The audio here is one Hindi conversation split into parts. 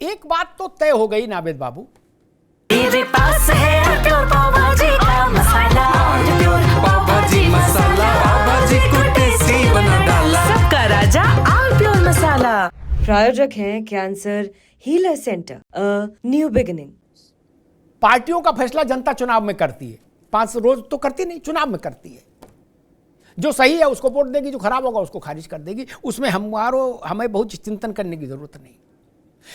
एक बात तो तय हो गई नावेद बाबू, मेरे पास है प्योर पाव भाजी का मसाला, प्योर पाव भाजी मसाला, पाव भाजी को टेस्टी बना डाला, सबका राजा और प्योर मसाला। प्रायोजक हैं cancer healer centre, new beginning. पार्टियों का फैसला जनता चुनाव में करती है, 5 रोज तो करती नहीं, चुनाव में करती है। जो सही है उसको वोट देगी, जो खराब होगा उसको खारिज कर देगी। उसमें हमें बहुत चिंतन करने की जरूरत नहीं।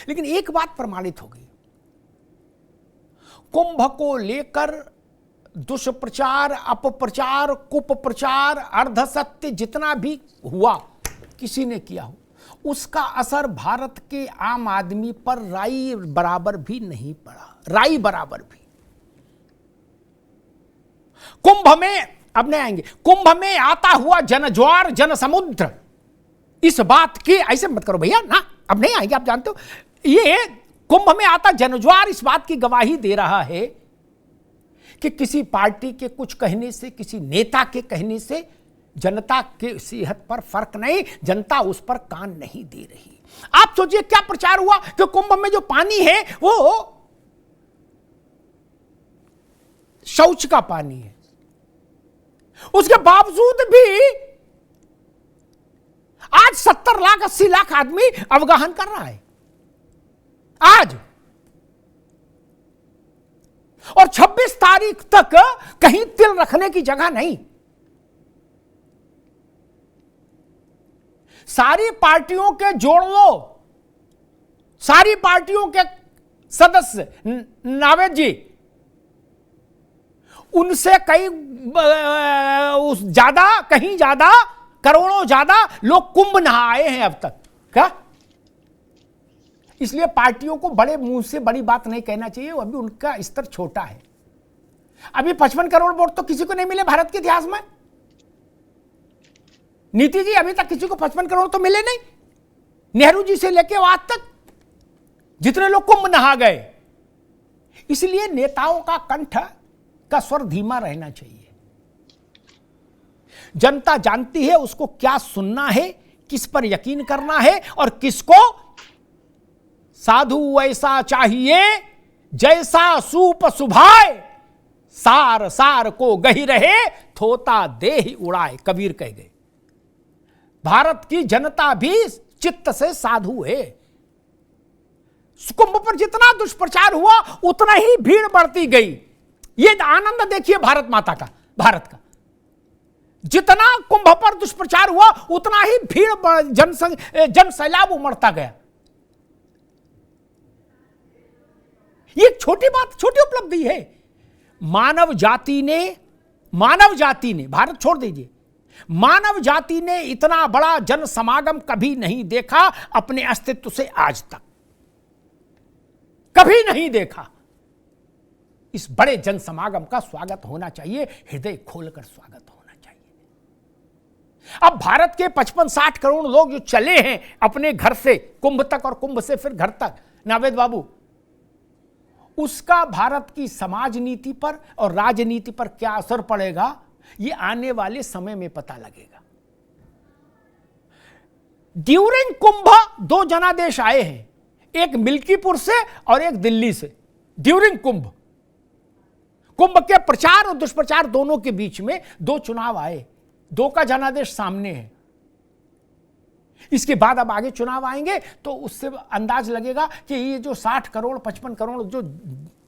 लेकिन एक बात प्रमाणित हो गई, कुंभ को लेकर दुष्प्रचार, अपप्रचार, कुप्रचार, अर्धसत्य जितना भी हुआ, किसी ने किया हो, उसका असर भारत के आम आदमी पर राई बराबर भी नहीं पड़ा, राई बराबर भी। कुंभ में अब नहीं आएंगे, कुंभ में आता हुआ जनज्वार, जनसमुद्र, इस बात की, ऐसे मत करो भैया ना, अब नहीं आएंगे, आप जानते हो। ये कुंभ में आता जनज्वार इस बात की गवाही दे रहा है कि किसी पार्टी के कुछ कहने से, किसी नेता के कहने से जनता के सेहत पर फर्क नहीं, जनता उस पर कान नहीं दे रही। आप सोचिए क्या प्रचार हुआ कि कुंभ में जो पानी है वो शौच का पानी है, उसके बावजूद भी आज 70 लाख 80 लाख आदमी अवगाहन कर रहा है आज, और 26 तारीख तक कहीं तिल रखने की जगह नहीं। सारी पार्टियों के जोड़ लो, सारी पार्टियों के सदस्य नावेद जी, उनसे कहीं ज्यादा करोड़ों ज्यादा लोग कुंभ नहा आए हैं अब तक। क्या? इसलिए पार्टियों को बड़े मुंह से बड़ी बात नहीं कहना चाहिए, अभी उनका स्तर छोटा है। अभी 55 करोड़ वोट तो किसी को नहीं मिले भारत के इतिहास में। नीति जी, अभी तक किसी को 55 करोड़ तो मिले नहीं, नेहरू जी से लेके आज तक जितने लोग कुंभ नहा गए। इसलिए नेताओं का कंठ का स्वर धीमा रहना चाहिए। जनता जानती है उसको क्या सुनना है, किस पर यकीन करना है, और किसको साधु ऐसा चाहिए जैसा सूप सुभाए, सार सार को गही रहे, थोता देहि उड़ाए, कबीर कह गए। भारत की जनता भी चित्त से साधु है। कुंभ पर जितना दुष्प्रचार हुआ उतना ही भीड़ बढ़ती गई। ये आनंद देखिए भारत माता का, भारत का। जितना कुंभ पर दुष्प्रचार हुआ उतना ही भीड़, जन सैलाब उमड़ता गया। ये छोटी बात, छोटी उपलब्धि है। मानव जाति ने, भारत छोड़ दीजिए, मानव जाति ने इतना बड़ा जन समागम कभी नहीं देखा अपने अस्तित्व से आज तक, कभी नहीं देखा। इस बड़े जन समागम का स्वागत होना चाहिए, हृदय खोलकर स्वागत होना चाहिए। अब भारत के 55-60 करोड़ लोग जो चले हैं अपने घर से कुंभ तक और कुंभ से फिर घर तक, नावेद बाबू, उसका भारत की समाज नीति पर और राजनीति पर क्या असर पड़ेगा, ये आने वाले समय में पता लगेगा। ड्यूरिंग कुंभ 2 जनादेश आए हैं, एक मिल्कीपुर से और एक दिल्ली से। ड्यूरिंग कुंभ के प्रचार और दुष्प्रचार दोनों के बीच में 2 चुनाव आए, 2 का जनादेश सामने है। इसके बाद अब आगे चुनाव आएंगे तो उससे अंदाज लगेगा कि ये जो 60 करोड़ 55 करोड़ जो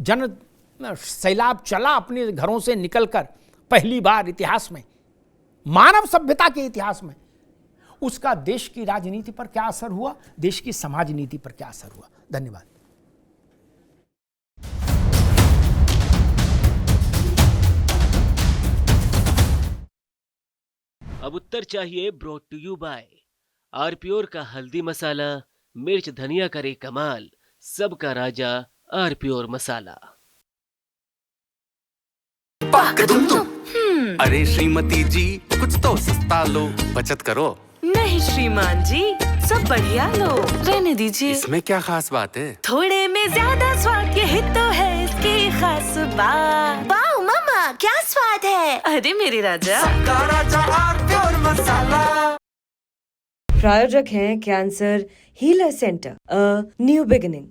जन सैलाब चला अपने घरों से निकलकर पहली बार इतिहास में, मानव सभ्यता के इतिहास में, उसका देश की राजनीति पर क्या असर हुआ, देश की समाज नीति पर क्या असर हुआ। धन्यवाद। अब उत्तर चाहिए ब्रॉट टू यू बाय आरप्योर का हल्दी मसाला, मिर्च धनिया करे कमाल, सबका राजा आरप्योर मसाला। अरे श्रीमती जी, कुछ तो सस्ता लो, बचत करो। नहीं श्रीमान जी, सब बढ़िया लो, रहने दीजिए। इसमें क्या खास बात है? थोड़े में ज्यादा स्वाद, यही तो है इसकी खास बात। वाओ मामा, क्या स्वाद है। अरे मेरे राजा, सबका राजा आरप्योर मसाला। प्रायोजक हैं cancer healer centre, new beginning.